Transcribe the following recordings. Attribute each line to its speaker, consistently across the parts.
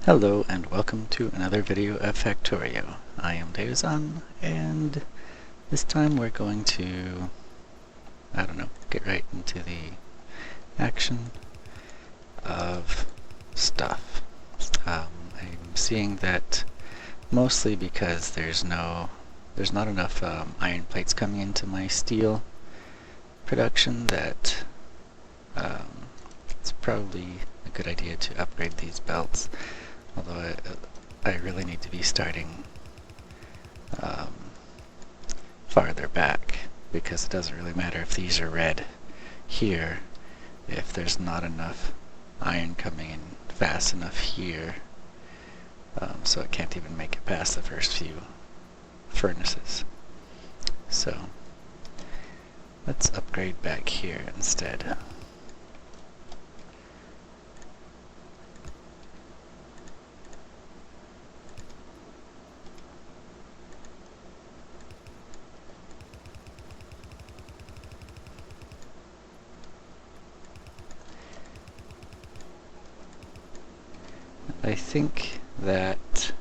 Speaker 1: Hello and welcome to another video of Factorio. I am Deozaan, and this time we're going to, get right into the action of stuff. I'm seeing that mostly because there's not enough iron plates coming into my steel production that it's probably a good idea to upgrade these belts. Although I really need to be starting farther back, because it doesn't really matter if these are red here if there's not enough iron coming in fast enough here, so it can't even make it past the first few furnaces. So let's upgrade back here instead. I think that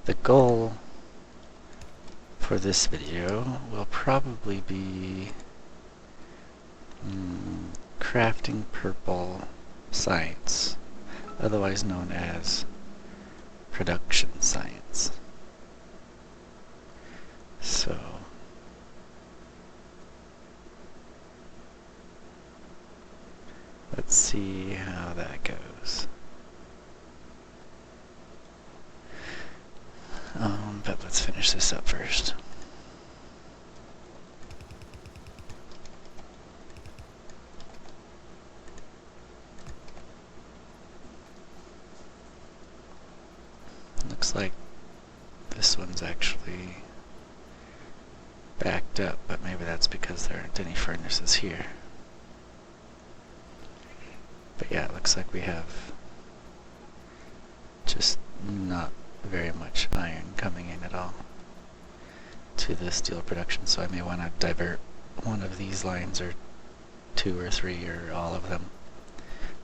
Speaker 1: the goal for this video will probably be crafting purple science, otherwise known as production science. So let's see how that goes. But let's finish this up first. Looks like this one's actually backed up, but maybe that's because there aren't any furnaces here. But yeah, it looks like we have just not very much iron coming in at all to the steel production, so I may want to divert one of these lines, or two or three, or all of them,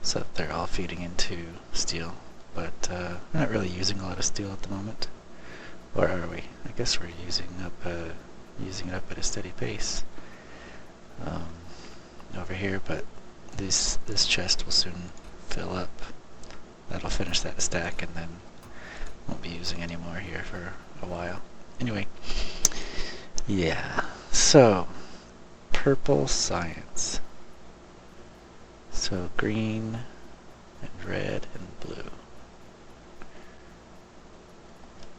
Speaker 1: so that they're all feeding into steel. But we're not really using a lot of steel at the moment. Or are we? I guess we're using it up at a steady pace over here, but this chest will soon fill up. That'll finish that stack, and then won't be using any more here for a while. Anyway, yeah, so purple science. So green and red and blue.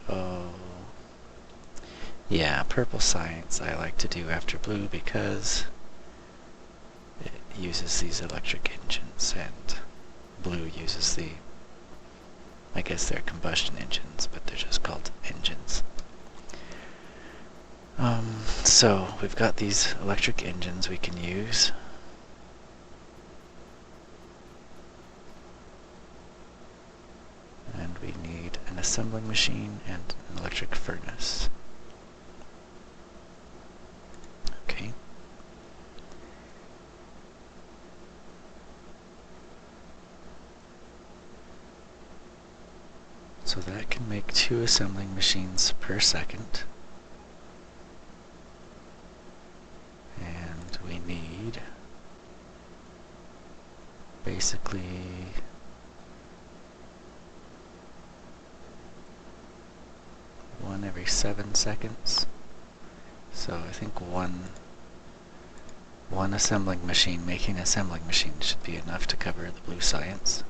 Speaker 1: Oh, yeah, purple science I like to do after blue because it uses these electric engines, and blue uses I guess they're combustion engines, but they're just called engines. So we've got these electric engines we can use. And we need an assembling machine and an electric furnace. Okay. So that can make 2 assembling machines per second. And we need basically one every 7 seconds. So I think one assembling machine making an assembling machine should be enough to cover the blue science.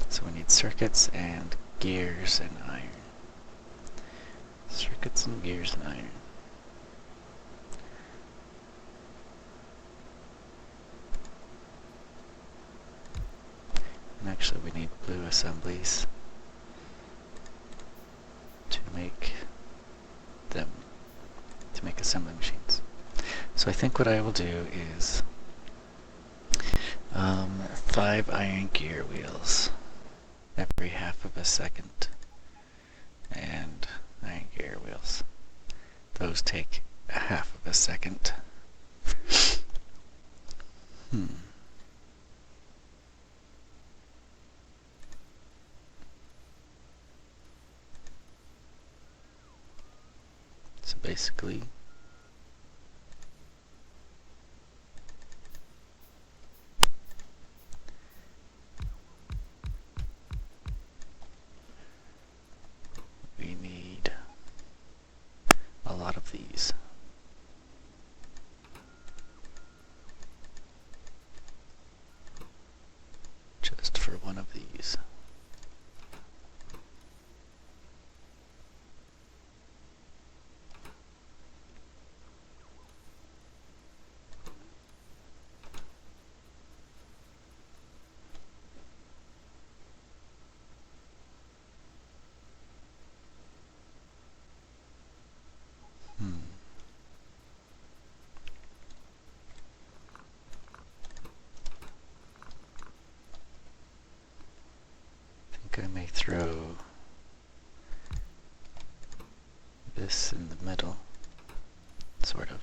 Speaker 1: So we need circuits and gears and iron. Circuits and gears and iron. And actually we need blue assemblies to make assembly machines. So I think what I will do is 5 iron gear wheels every half of a second, and iron gear wheels. Those take half of a second. So basically, we need a lot of these. Just for one of these. I may throw this in the middle, sort of.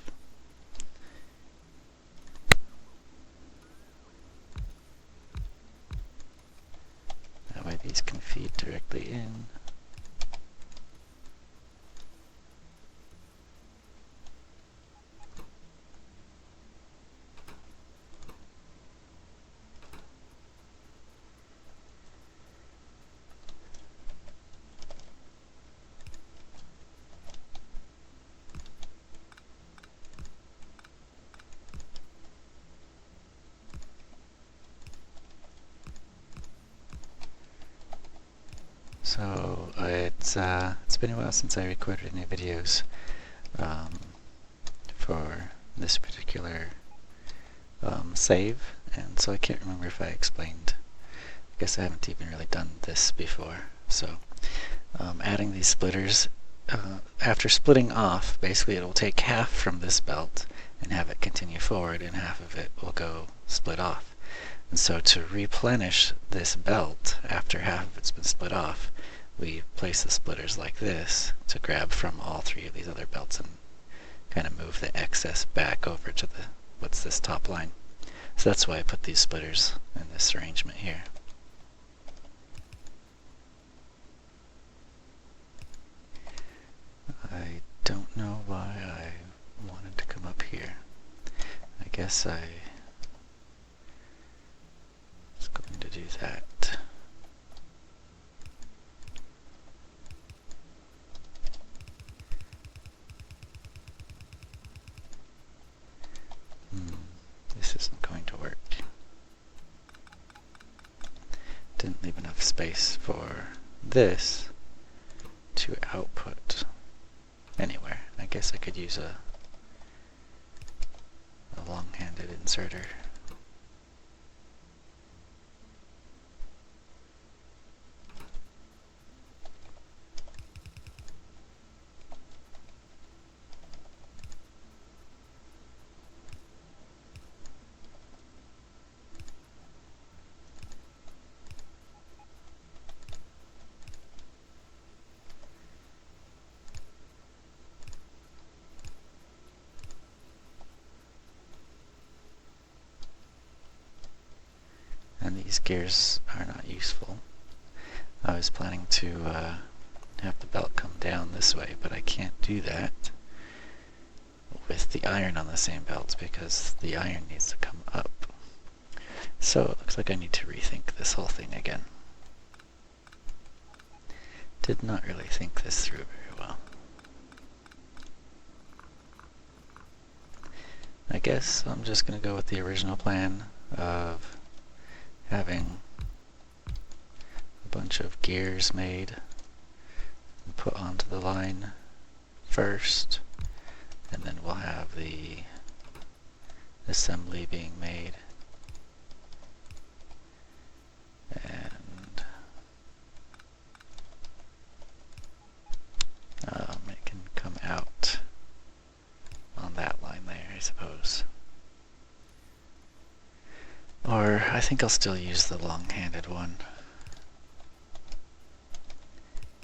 Speaker 1: That way these can feed directly in. So it's been a while since I recorded any videos for this particular save, and so I can't remember if I explained. I guess I haven't even really done this before. So adding these splitters, after splitting off, basically it will take half from this belt and have it continue forward, and half of it will go split off. And so to replenish this belt after half of it's been split off, we place the splitters like this to grab from all three of these other belts and kind of move the excess back over to what's this top line. So that's why I put these splitters in this arrangement here. I don't know why I wanted to come up here. I guess I was going to do that. This isn't going to work. Didn't leave enough space for this to output anywhere. I guess I could use a long-handed inserter. And these gears are not useful. I was planning to have the belt come down this way, but I can't do that with the iron on the same belt because the iron needs to come up. So it looks like I need to rethink this whole thing again. Did not really think this through very well. I guess I'm just going to go with the original plan of having a bunch of gears made and put onto the line first, and then we'll have the assembly being made, and it can come out on that line there, I suppose. Or I think I'll still use the long-handed one,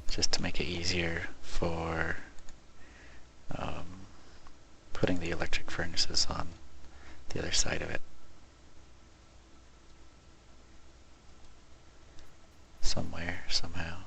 Speaker 1: just to make it easier for putting the electric furnaces on the other side of it. Somewhere, somehow.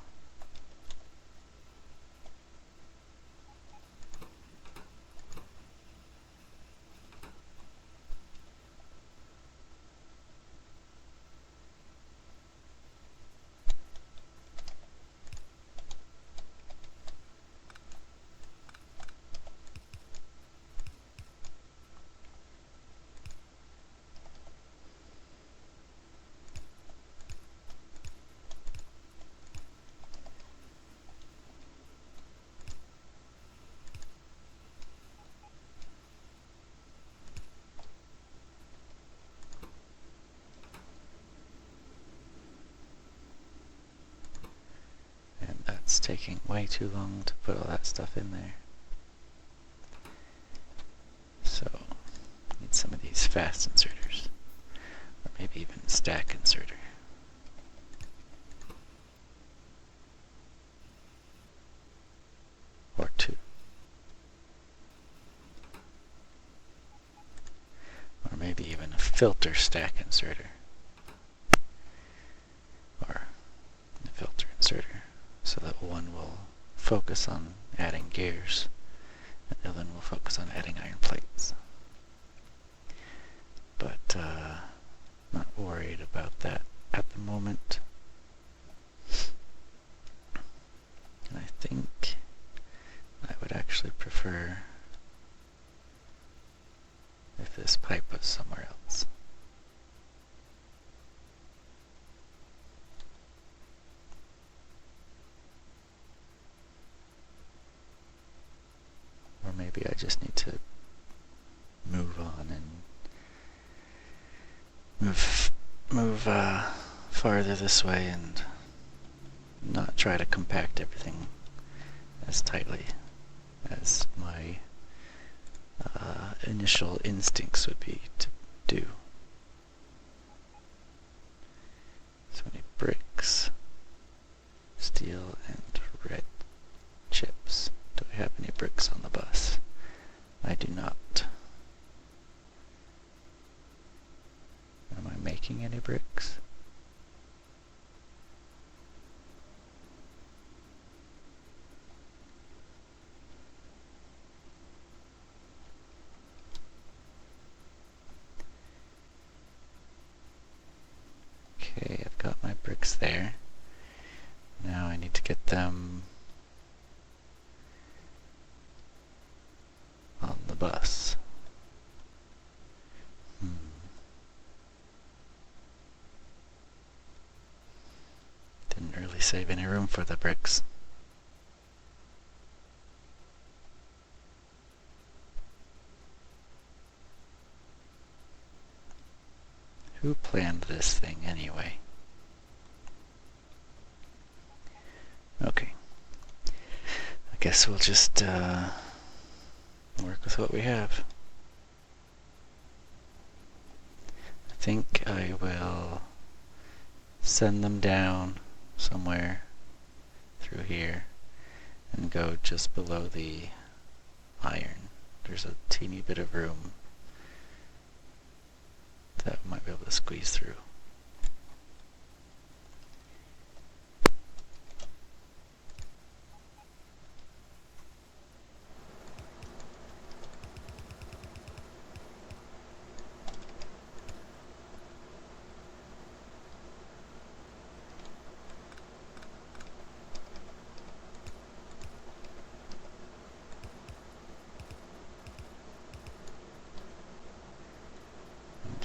Speaker 1: It's taking way too long to put all that stuff in there. So, need some of these fast inserters. Or maybe even stack inserter. Or two. Or maybe even a filter stack inserter. Or a filter inserter. So that one will focus on adding gears, and the other one will focus on adding iron plates. But not worried about that at the moment. And I think I would actually prefer if this pipe was somewhere else. Or maybe I just need to move on and move farther this way and not try to compact everything as tightly as my initial instincts would be to do. So many bricks, steel, and red chips. Do I have any bricks on the bus? I do not. Am I making any bricks? Okay, I've got my bricks there. Now I need to get them on the bus. Didn't really save any room for the bricks. Who planned this thing anyway? Okay. I guess we'll just work with what we have. I think I will send them down somewhere through here and go just below the iron. There's a teeny bit of room that we might be able to squeeze through.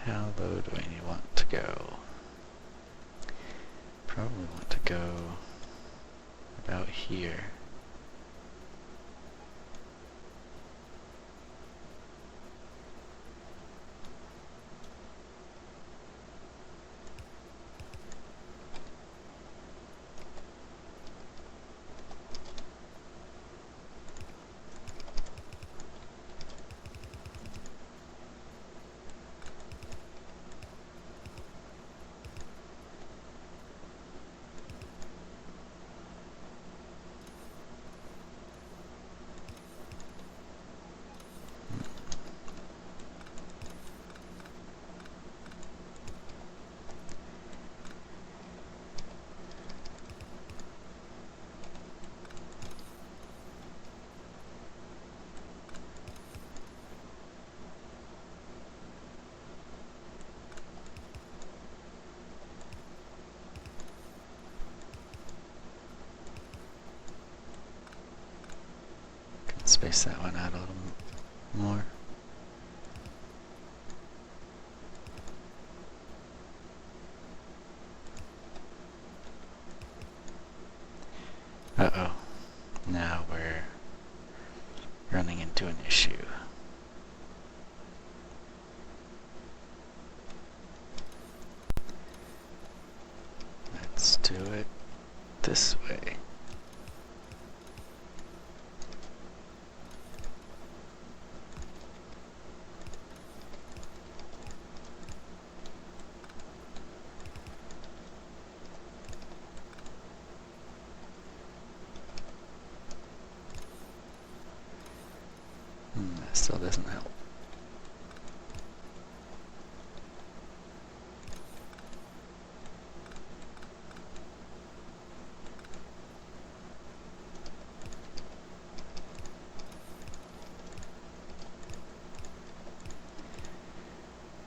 Speaker 1: How low do I want to go? Probably want to go about here. space that one out a little more. Uh-oh. Now we're running into an issue. Let's do it this way. That still doesn't help.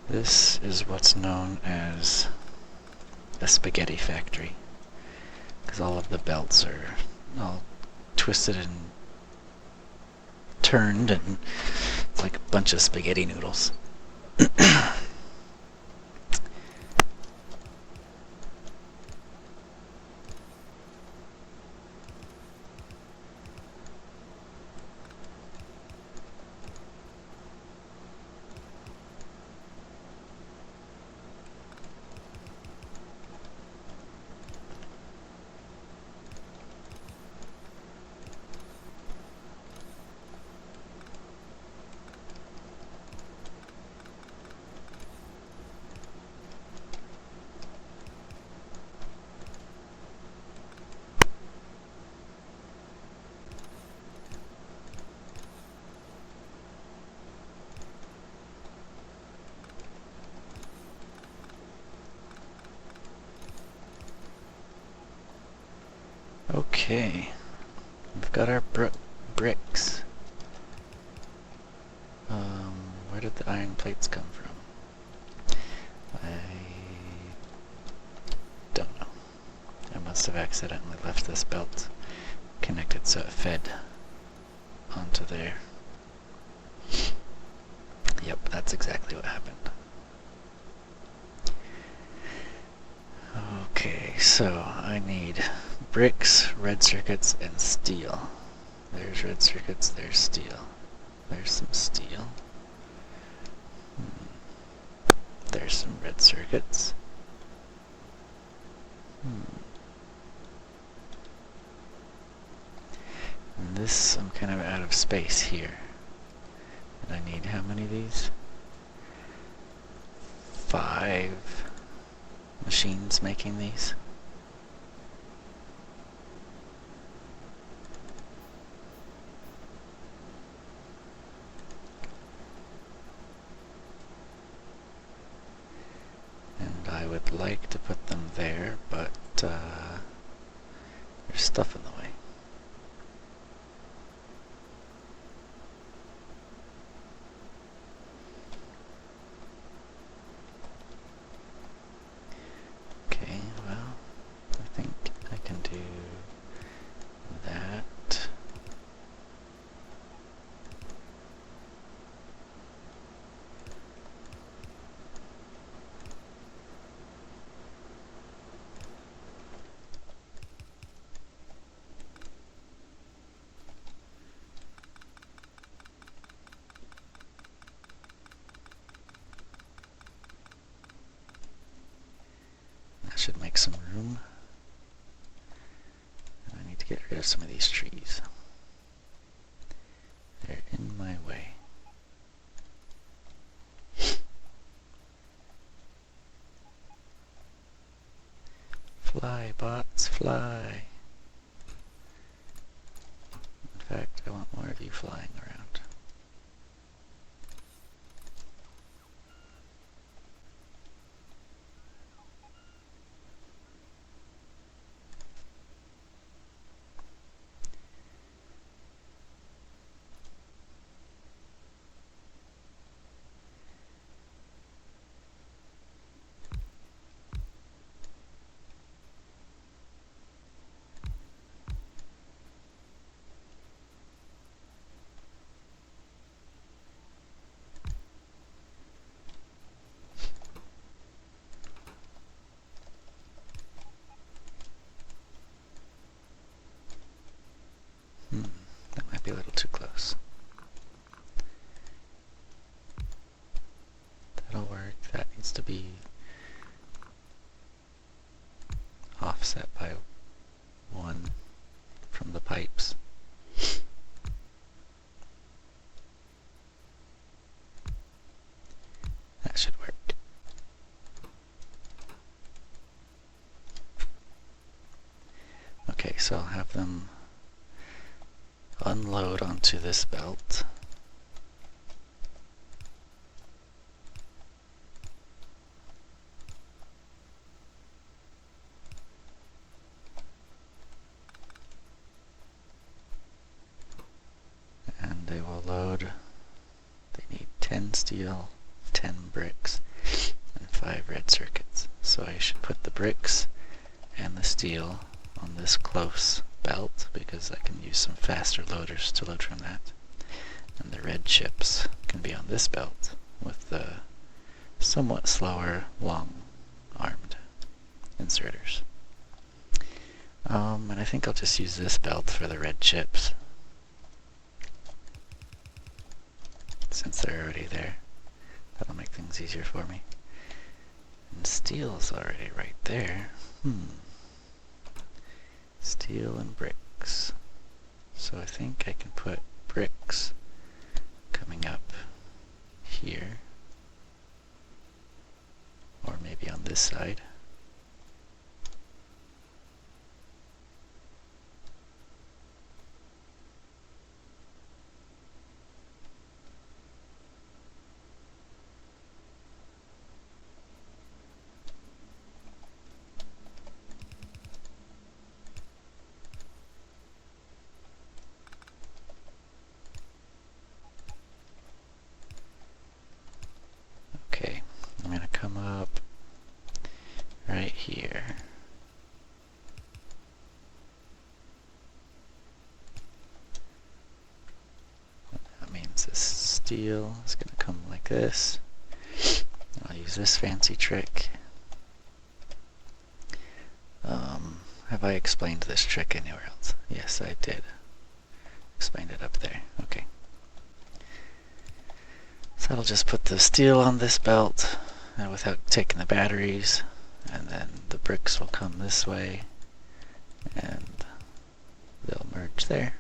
Speaker 1: This is what's known as a spaghetti factory, because all of the belts are all twisted and turned, and it's like a bunch of spaghetti noodles. Okay, we've got our bricks. Where did the iron plates come from? I don't know. I must have accidentally left this belt connected so it fed onto there. Yep, that's exactly what happened. Okay, so I need bricks, red circuits, and steel. There's red circuits, there's steel. There's some steel. There's some red circuits. And this, I'm kind of out of space here. And I need how many of these? 5 machines making these. And I would like to put them there, but there's stuff in the way. Okay, well, I think I can do that. That should make some room. And I need to get rid of some of these trees. They're in my way. Fly, bots, fly. In fact, I want more of you flying around. happens to be offset by 1 from the pipes. That should work. Okay, so I'll have them unload onto this belt. And they will load, they need 10 steel, 10 bricks, and 5 red circuits. So I should put the bricks and the steel on this close belt because I can use some faster loaders to load from that. And the red chips can be on this belt with the somewhat slower, long-armed inserters. And I think I'll just use this belt for the red chips, since they're already there. That'll make things easier for me. And steel's already right there. Steel and bricks. So I think I can put bricks coming up here, or maybe on this side. Okay, I'm going to come up right here. That means this steel is going to come like this. I'll use this fancy trick. Have I explained this trick anywhere else? Yes, I did. Explained it up there. Okay. So I'll just put the steel on this belt without taking the batteries, and then the bricks will come this way and they'll merge there.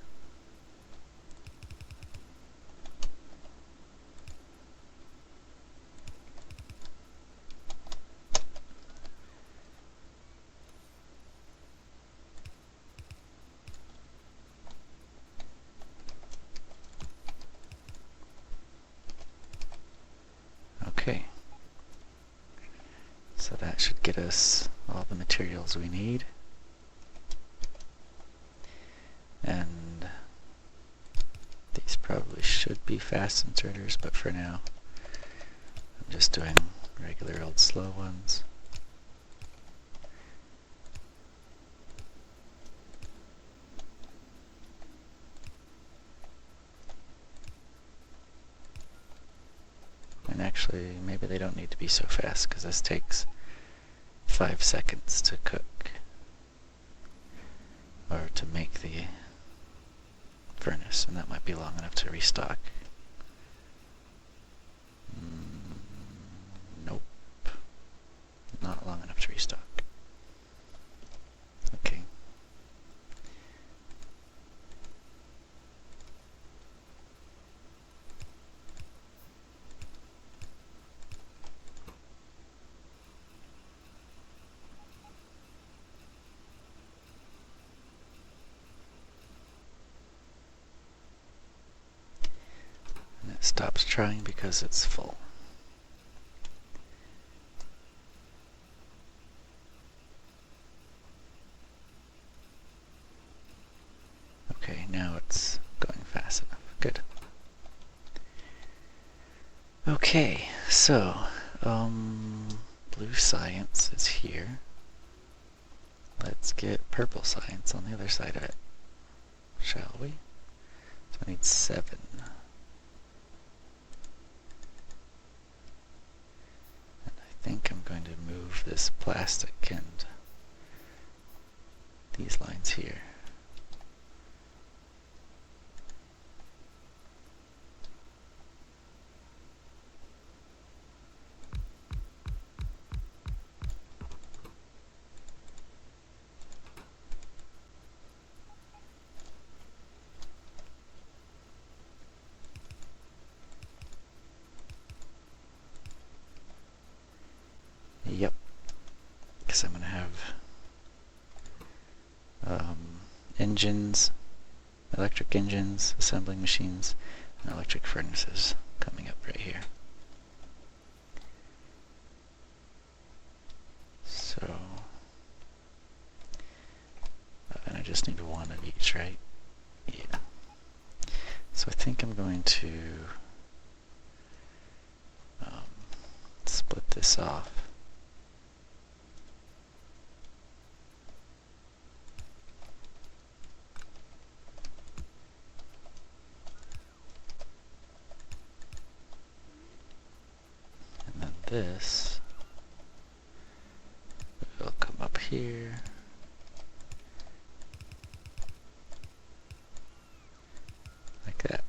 Speaker 1: Okay, so that should get us all the materials we need. And these probably should be fast inserters, but for now I'm just doing regular old slow ones. And actually, maybe they don't need to be so fast because this takes 5 seconds to cook, or to make the furnace, and that might be long enough to restock. Nope, not long enough to restock. Okay. And it stops trying because it's full. Okay, now it's going fast enough. Good. Okay, so, blue science is here. Let's get purple science on the other side of it, shall we? So I need 7. And I think I'm going to move this plastic and these lines here. engines, electric engines, assembling machines, and electric furnaces coming up right here. So, and I just need one of each, right? Yeah. So I think I'm going to split this off. And then this will come up here. Like that.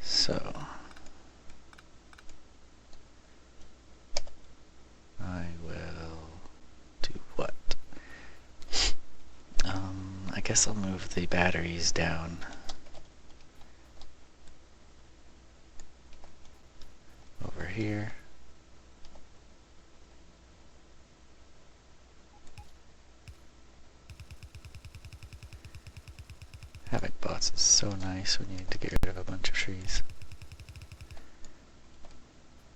Speaker 1: So I will do what? I guess I'll move the batteries down over here. Having bots is so nice when you need to get rid of a bunch of trees.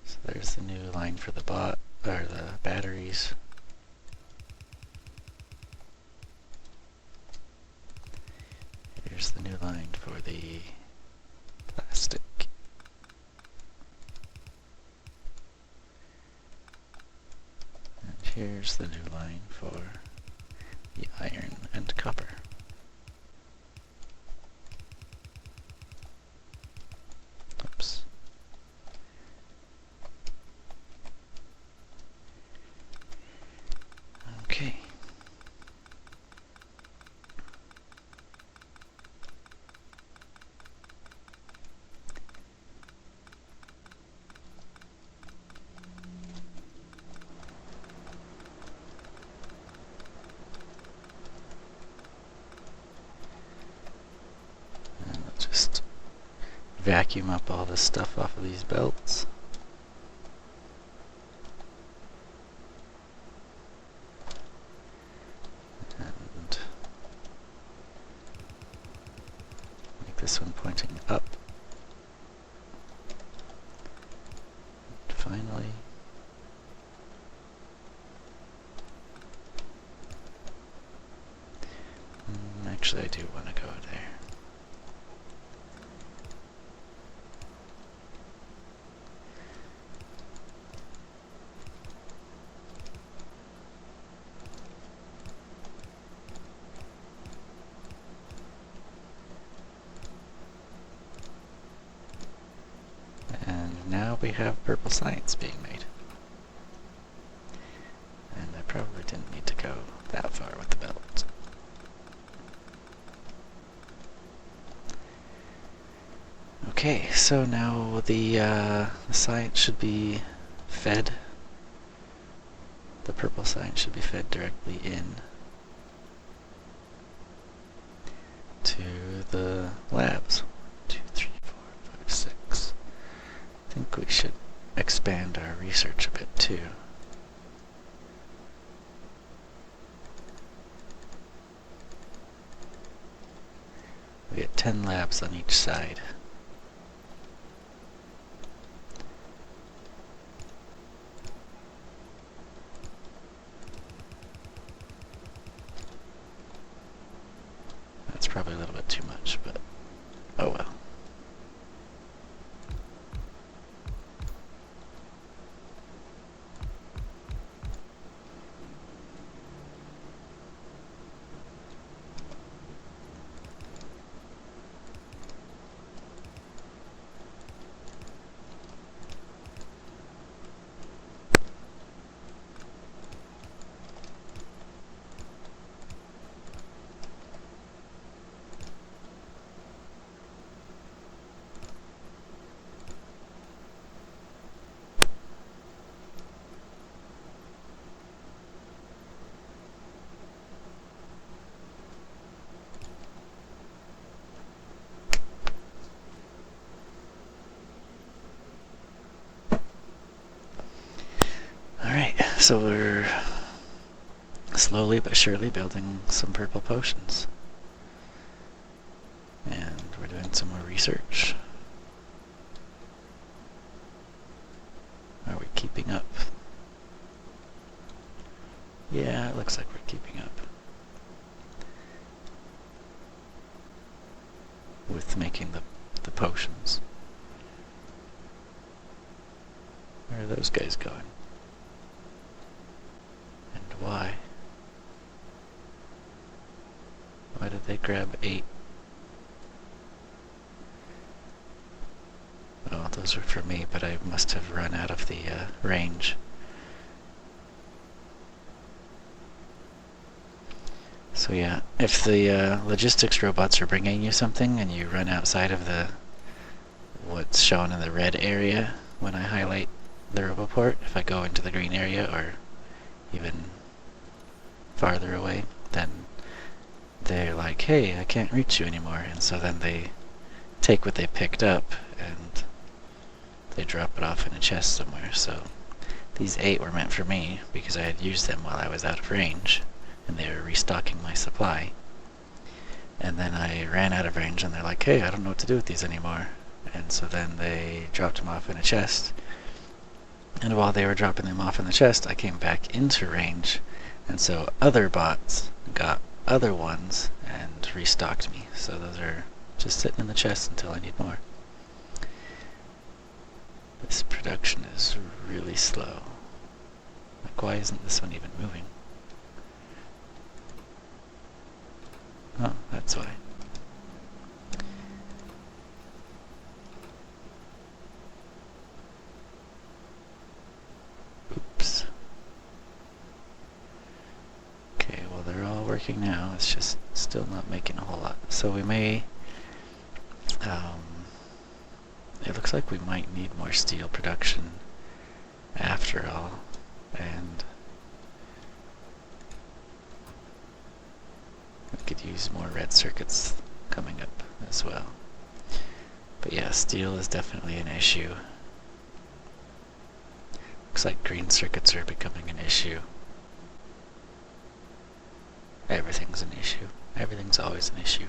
Speaker 1: So there's the new line for the bot, or the batteries. Here's the new line for the plastic. And here's the new line for the iron and copper. Oops. Okay. And I'll just vacuum up all this stuff off of these belts. And make this one pointing up. And finally, actually I do want to go there. And now we have purple science being made. And I probably didn't need to go that far with the belt. Okay, so now the science should be fed. The purple science should be fed directly in to the labs. 2, 3, 4, 5, 6. I think we should expand our research a bit too. We get 10 labs on each side. That's probably a little bit too much, but oh well. So we're slowly but surely building some purple potions. And we're doing some more research. Are we keeping up? Yeah, it looks like we're keeping up. With making the potions. Where are those guys going? And why? Why did they grab 8? Oh, those were for me, but I must have run out of the range. So yeah, if the logistics robots are bringing you something and you run outside of what's shown in the red area when I highlight the roboport, if I go into the green area or even farther away, then they're like, hey, I can't reach you anymore, and so then they take what they picked up and they drop it off in a chest somewhere. So these 8 were meant for me because I had used them while I was out of range and they were restocking my supply. And then I ran out of range and they're like, hey, I don't know what to do with these anymore. And so then they dropped them off in a chest. And while they were dropping them off in the chest, I came back into range. And so other bots got other ones and restocked me. So those are just sitting in the chest until I need more. This production is really slow. Like, why isn't this one even moving? Oh, that's why. Oops. Okay, well they're all working now. It's just still not making a whole lot. So we may... it looks like we might need more steel production after all. And we could use more red circuits coming up as well. But yeah, steel is definitely an issue. Looks like green circuits are becoming an issue. Everything's an issue. Everything's always an issue.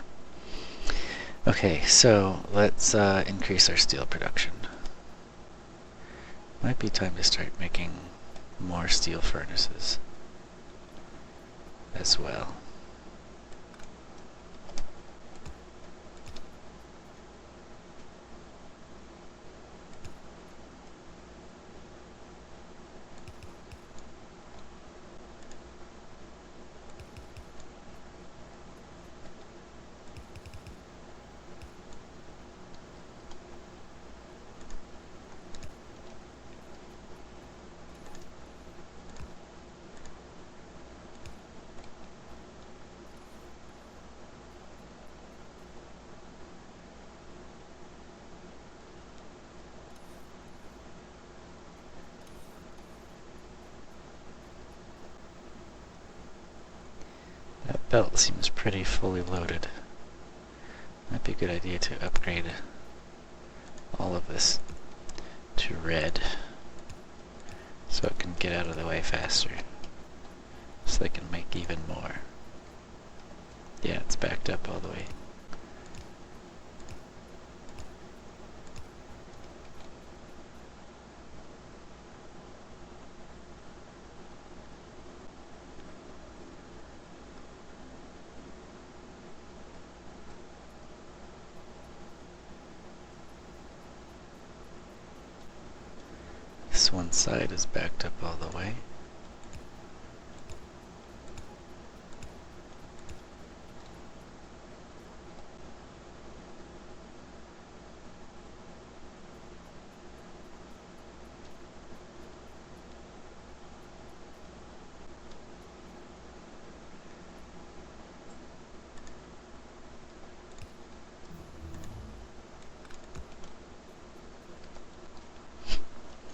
Speaker 1: Okay, so let's increase our steel production. Might be time to start making more steel furnaces as well. That belt seems pretty fully loaded. Might be a good idea to upgrade all of this to red so it can get out of the way faster. So they can make even more. Yeah, it's backed up all the way. This one side is backed up all the way.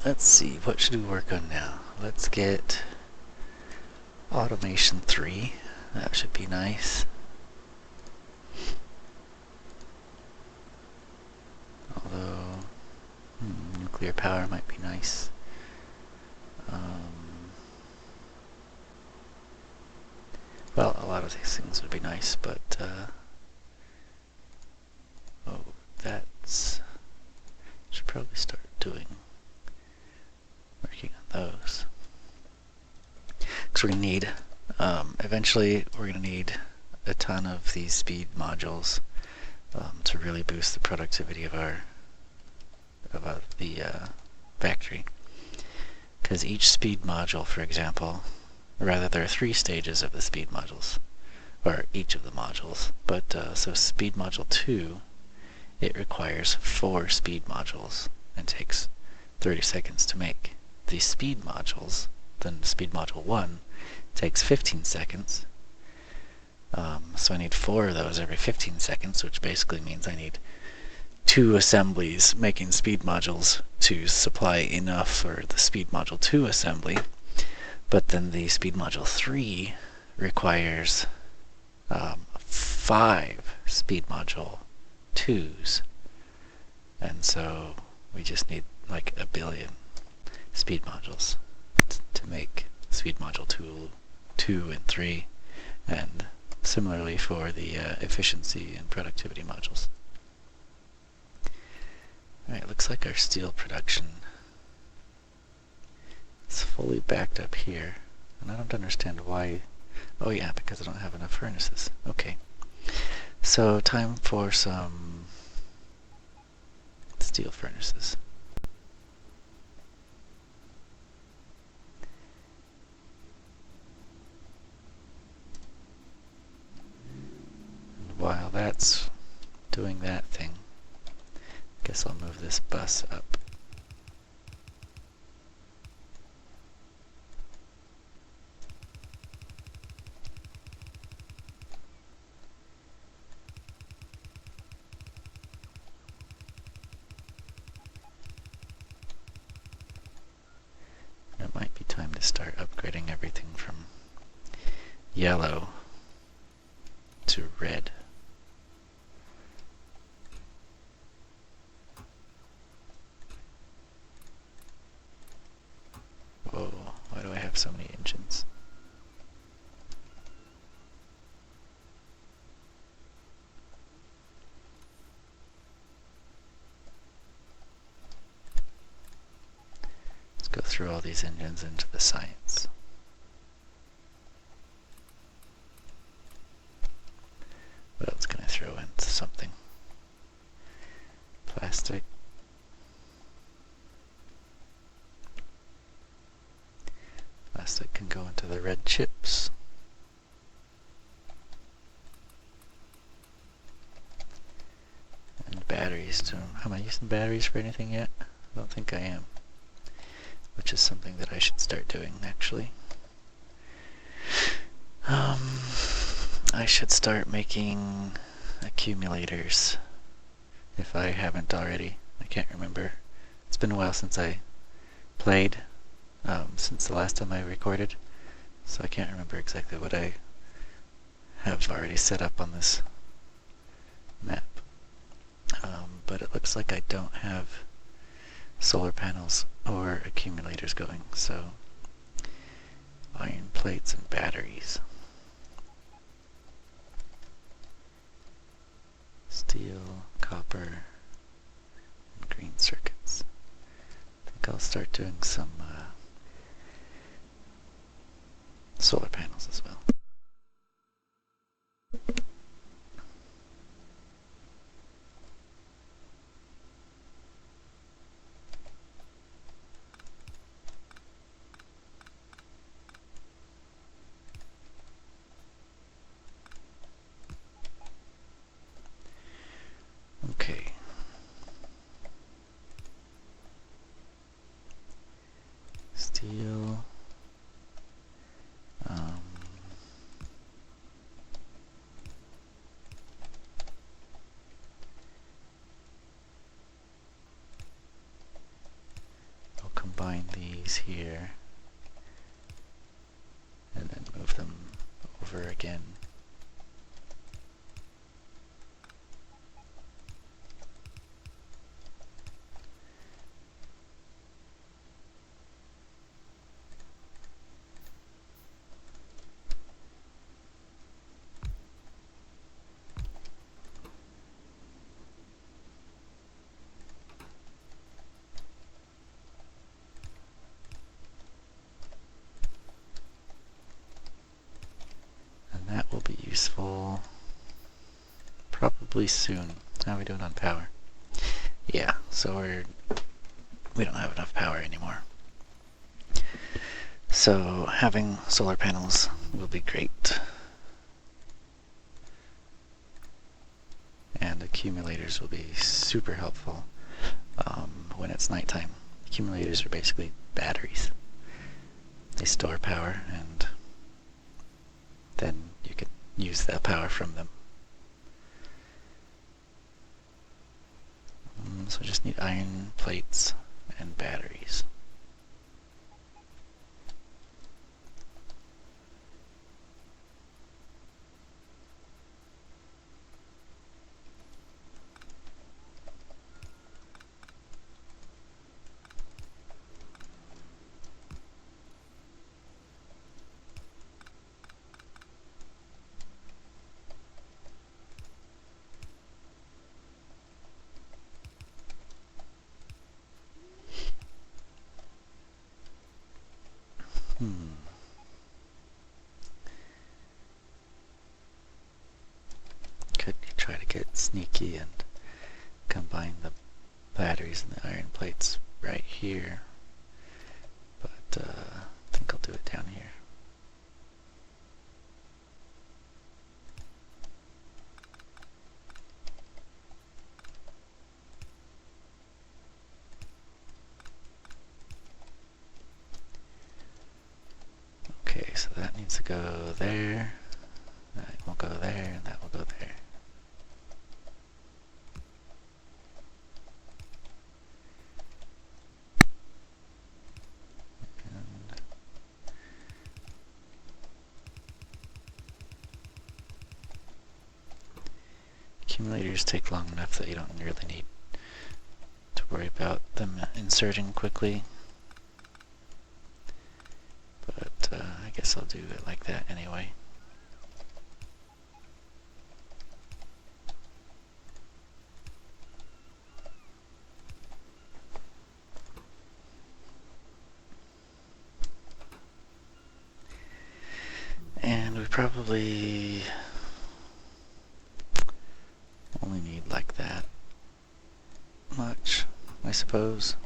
Speaker 1: Let's see, what should we work on now? Let's get automation 3. That should be nice. Although, nuclear power might be nice. lot of these things would be nice, but oh, that's should probably start working on those. Because we're gonna need eventually we're gonna need a ton of these speed modules to really boost the productivity of the factory. Because each speed module, for example, or rather there are 3 stages of the speed modules, or each of the modules, but so speed module 2, it requires 4 speed modules and takes 30 seconds to make. The speed modules, then speed module 1, takes 15 seconds. So I need 4 of those every 15 seconds, which basically means I need 2 assemblies making speed modules to supply enough for the speed module 2 assembly. But then the speed module 3 requires 5 speed module 2s. And so we just need like a billion speed modules to make speed module 2 and 3, and similarly for the efficiency and productivity modules. Alright, looks like our steel production is fully backed up here, and I don't understand why. Oh yeah, because I don't have enough furnaces. Okay, so time for some steel furnaces. And while that's doing that thing, I guess I'll move this bus up. It might be time to start upgrading everything from yellow to red. Whoa, why do I have so many engines? Let's go through all these engines into the science. What else can I throw into something? Plastic. Plastic can go into the red chips. And batteries too. Am I using batteries for anything yet? I don't think I am. Which is something that I should start doing, actually. I should start making accumulators, if I haven't already. I can't remember. It's been a while since I played, since the last time I recorded, so I can't remember exactly what I have already set up on this map. But it looks like I don't have solar panels or accumulators going, so iron plates and batteries. Steel, copper, and green circuits. I think I'll start doing some solar panels as well. Okay. Steel. I'll combine these here and then move them over again. useful probably soon. How are we doing on power? Yeah, so we don't have enough power anymore. So having solar panels will be great. And accumulators will be super helpful when it's nighttime. Accumulators are basically batteries. They store power, and then you can use that power from them. So we just need iron plates and batteries. Could you try to get sneaky and combine the batteries and the iron plates right here? But I think I'll do it down here. Okay, so that needs to go there, that will go there, and that will go there. And accumulators take long enough that you don't really need to worry about them inserting quickly. But I guess I'll do it like that anyway. And we probably only need like that much, I suppose.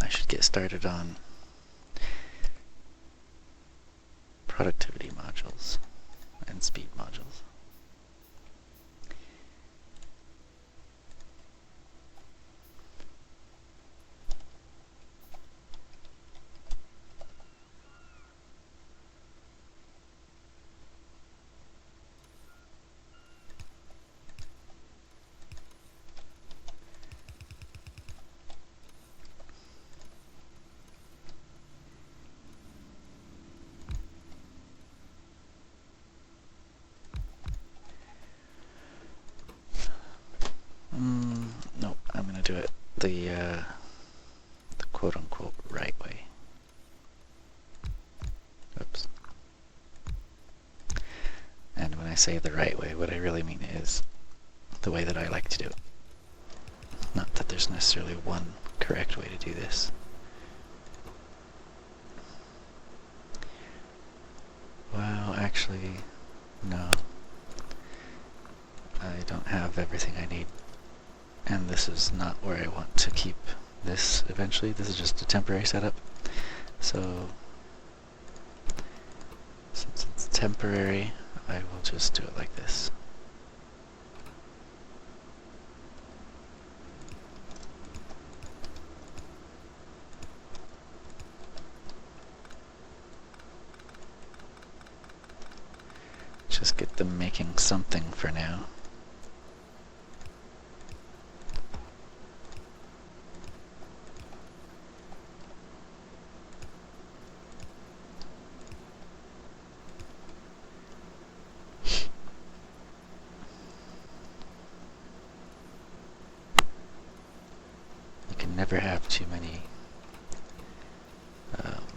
Speaker 1: I should get started on productivity modules and speed modules. Nope, I'm gonna do it the quote-unquote right way. Oops. And when I say the right way, what I really mean is the way that I like to do it. Not that there's necessarily one correct way to do this. Well, actually, no. I don't have everything I need. And this is not where I want to keep this eventually. This is just a temporary setup. So, since it's temporary, I will just do it like this. Just get them making something for now. You can never have too many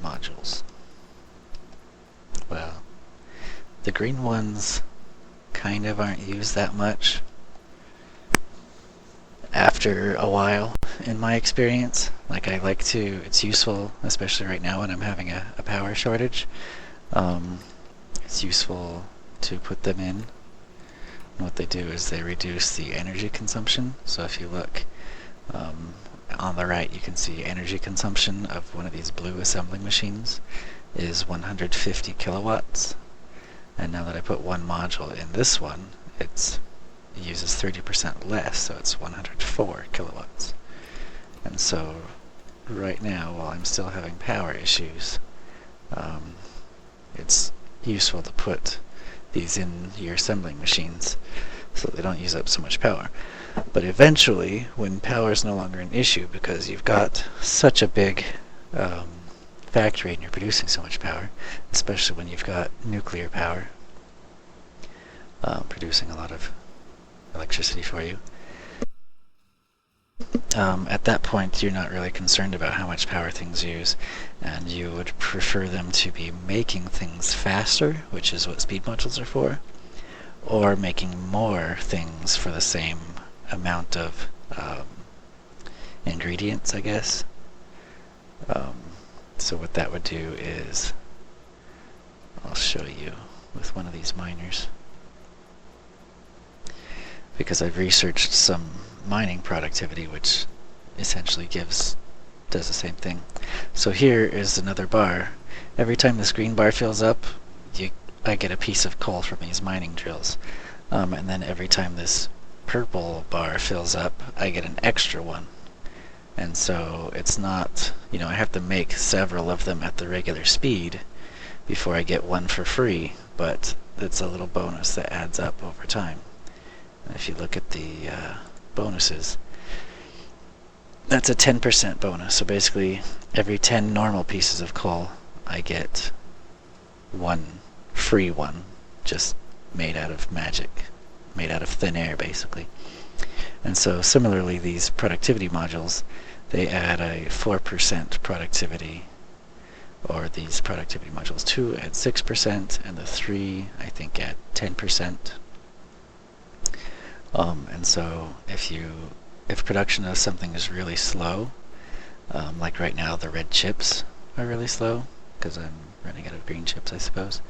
Speaker 1: modules. Well, The green ones kind of aren't used that much after a while, in my experience. Like, it's useful, especially right now when I'm having a power shortage. It's useful to put them in. And what they do is they reduce the energy consumption. So if you look on the right, you can see energy consumption of one of these blue assembling machines is 150 kilowatts. And now that I put one module in this one, it uses 30% less, so it's 104 kilowatts. And so right now, while I'm still having power issues, it's useful to put these in your assembling machines so they don't use up so much power. But eventually, when power is no longer an issue because you've got such a big factory and you're producing so much power, especially when you've got nuclear power producing a lot of electricity for you, at that point you're not really concerned about how much power things use, and you would prefer them to be making things faster, which is what speed modules are for, or making more things for the same amount of ingredients, I guess. So what that would do is, I'll show you with one of these miners, because I've researched some mining productivity which essentially does the same thing. So here is another bar. Every time this green bar fills up, I get a piece of coal from these mining drills. And then every time this purple bar fills up, I get an extra one. And so it's not, I have to make several of them at the regular speed before I get one for free, but it's a little bonus that adds up over time. And if you look at the bonuses, that's a 10% bonus. So basically, every 10 normal pieces of coal, I get one free one, just made out of magic, made out of thin air, basically. And so similarly, these productivity modules, they add a 4% productivity, or these productivity modules 2 add 6%, and the 3, I think, add 10%. And so if production of something is really slow, like right now the red chips are really slow, because I'm running out of green chips, I suppose.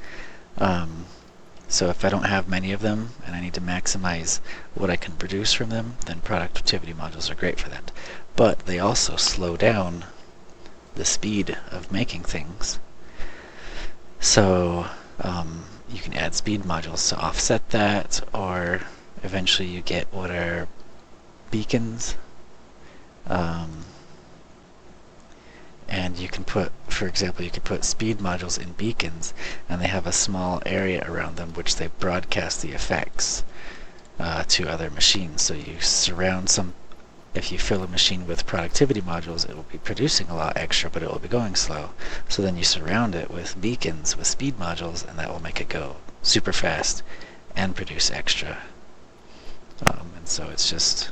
Speaker 1: So if I don't have many of them, and I need to maximize what I can produce from them, then productivity modules are great for that. But they also slow down the speed of making things. So you can add speed modules to offset that, or eventually you get what are beacons. And you can put, for example, you could put speed modules in beacons, and they have a small area around them which they broadcast the effects to other machines. So you surround if you fill a machine with productivity modules, it will be producing a lot extra, but it will be going slow. So then you surround it with beacons, with speed modules, and that will make it go super fast and produce extra. And so it's just,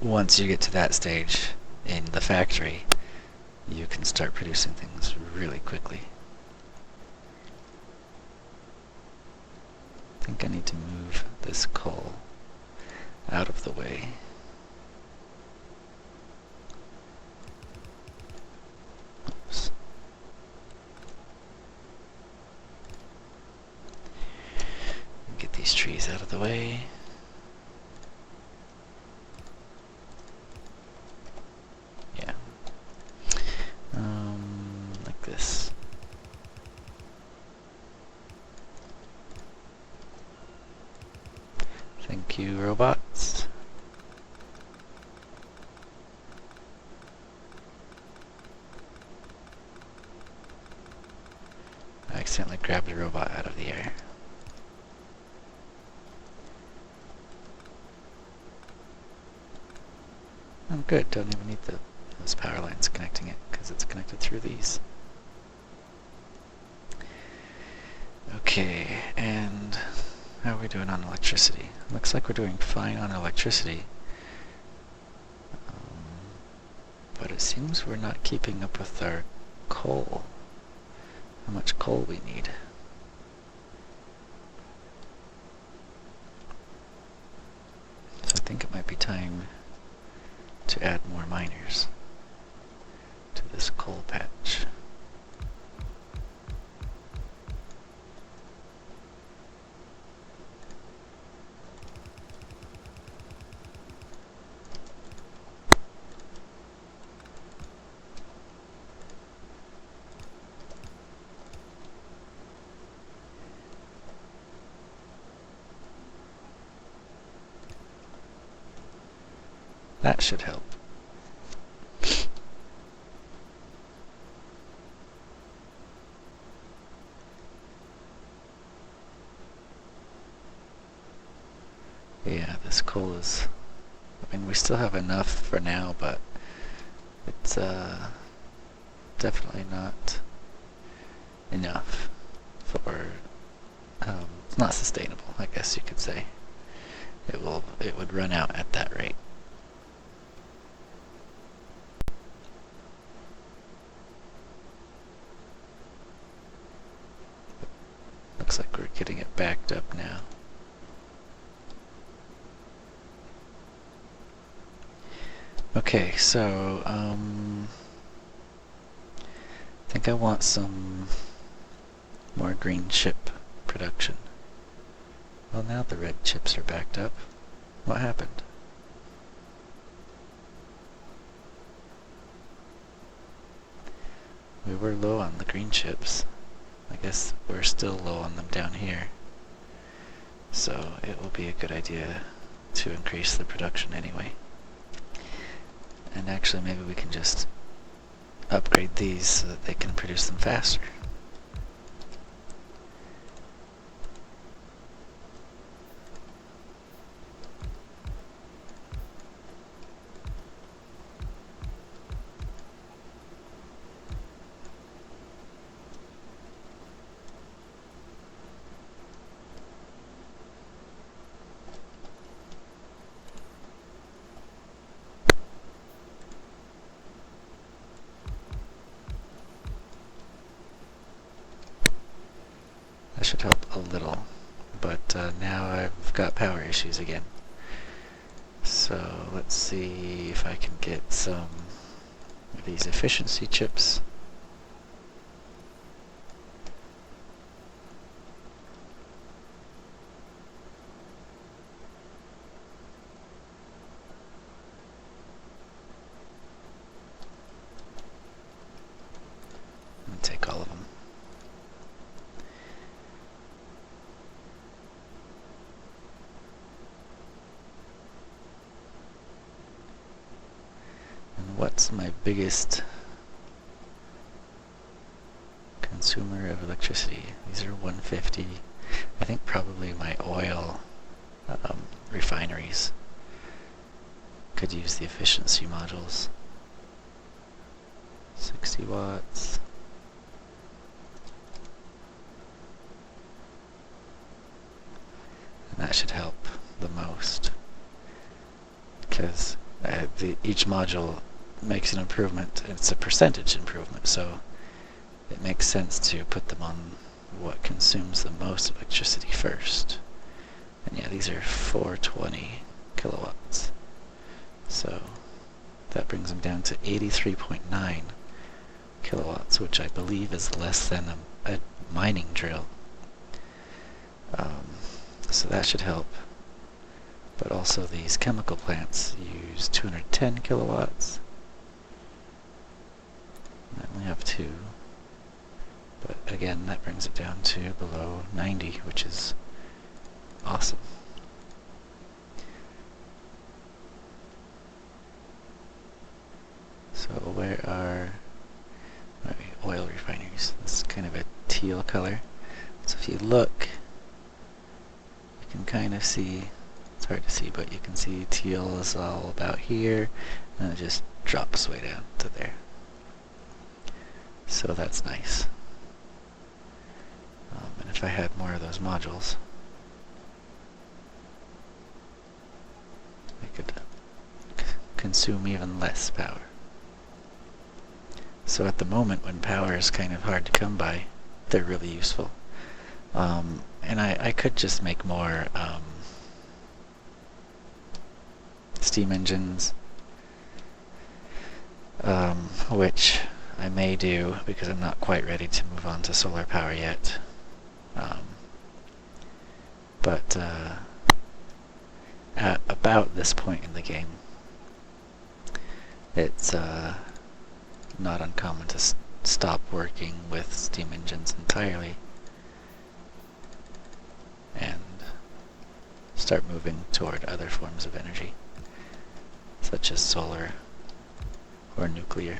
Speaker 1: once you get to that stage in the factory, you can start producing things really quickly. I think I need to move this coal out of the way. Oops. Get these trees out of the way. Yeah. Like this. Thank you, robots. I accidentally grabbed a robot out of the air. Oh good, don't even need those power lines connecting it, because it's connected through these. Okay, and how are we doing on electricity? Looks like we're doing fine on electricity. But it seems we're not keeping up with our coal. How much coal we need. So I think it might be time to add more miners to this coal patch. That should help. Yeah, this coal is... I mean, we still have enough for now, but it's definitely not enough for... it's not sustainable, I guess you could say. It would run out at that rate. Looks like we're getting it backed up now. Okay, so I think I want some more green chip production. Well, now the red chips are backed up. What happened? We were low on the green chips. I guess we're still low on them down here. So it will be a good idea to increase the production anyway. And actually maybe we can just upgrade these so that they can produce them faster. That should help a little, but now I've got power issues again. So let's see if I can get some of these efficiency chips. And take all of them. What's my biggest consumer of electricity? These are 150. I think probably my oil refineries could use the efficiency modules. 60 watts. And that should help the most, because each module makes an improvement. It's a percentage improvement, so it makes sense to put them on what consumes the most electricity first. And yeah, these are 420 kilowatts. So that brings them down to 83.9 kilowatts, which I believe is less than a mining drill. So that should help. But also these chemical plants use 210 kilowatts. I only have 2, but again that brings it down to below 90, which is awesome. So where are my oil refineries? This is kind of a teal color. So if you look, you can kind of see, it's hard to see, but you can see teal is all about here, and it just drops way down to there. So that's nice. And if I had more of those modules, I could consume even less power. So at the moment, when power is kind of hard to come by, they're really useful. And I could just make more steam engines, which I may do because I'm not quite ready to move on to solar power yet. But at about this point in the game, it's not uncommon to stop working with steam engines entirely and start moving toward other forms of energy, such as solar or nuclear.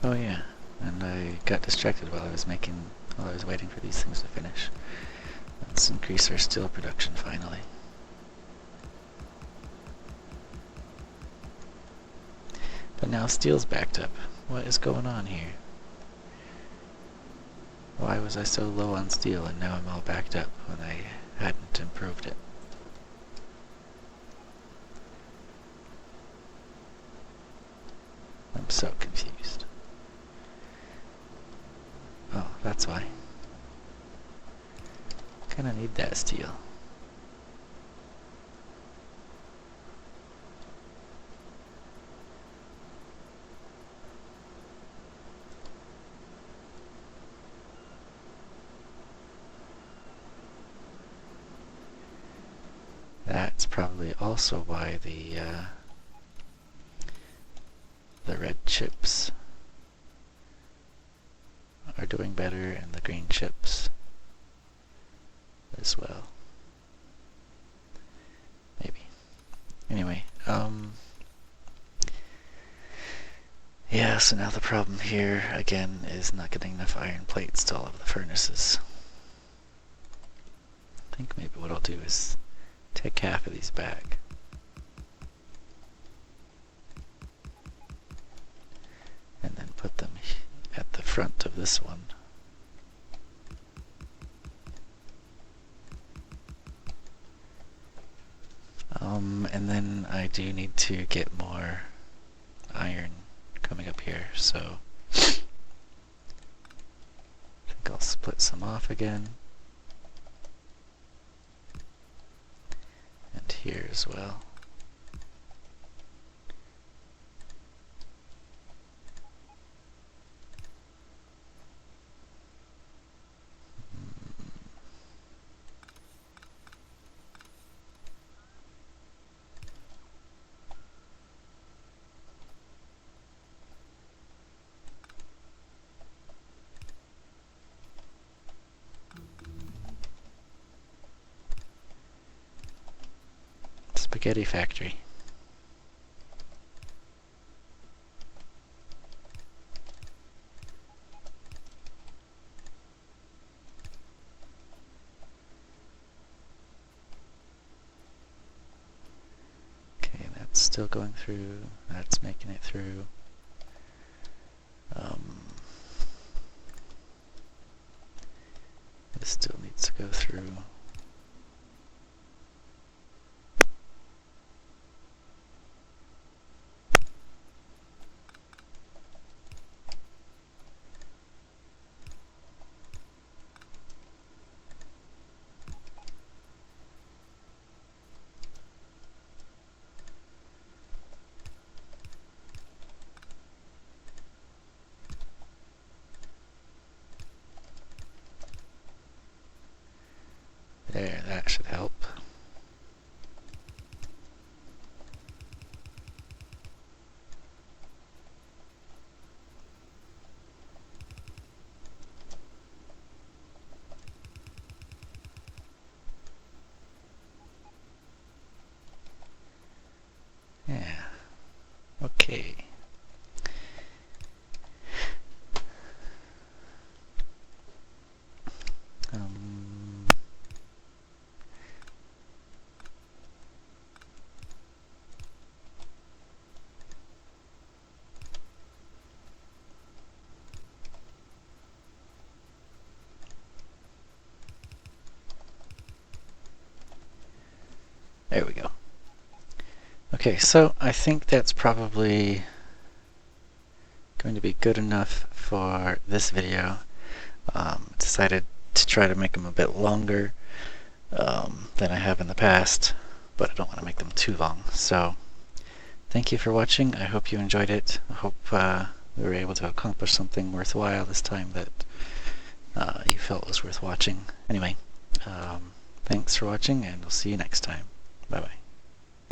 Speaker 1: Oh yeah, and I got distracted while I was waiting for these things to finish. Let's increase our steel production finally. But now steel's backed up. What is going on here? Why was I so low on steel and now I'm all backed up when I hadn't improved it? I'm so confused. Oh, that's why. Kinda need that steel. That's probably also why the red chips are doing better and the green chips as well. Maybe. Anyway, yeah, so now the problem here, again, is not getting enough iron plates to all of the furnaces. I think maybe what I'll do is take half of these back. And then put them at the front of this one. And then I do need to get more iron coming up here, so I think I'll split some off again. And here as well. Spaghetti factory. Okay, that's still going through. That's making it through. This still needs to go through. There, that should help. Yeah. Okay. There we go. Okay, so I think that's probably going to be good enough for this video. Decided to try to make them a bit longer than I have in the past, but I don't want to make them too long. So thank you for watching. I hope you enjoyed it. I hope we were able to accomplish something worthwhile this time that you felt was worth watching. Anyway, thanks for watching, and we'll see you next time. Bye-bye.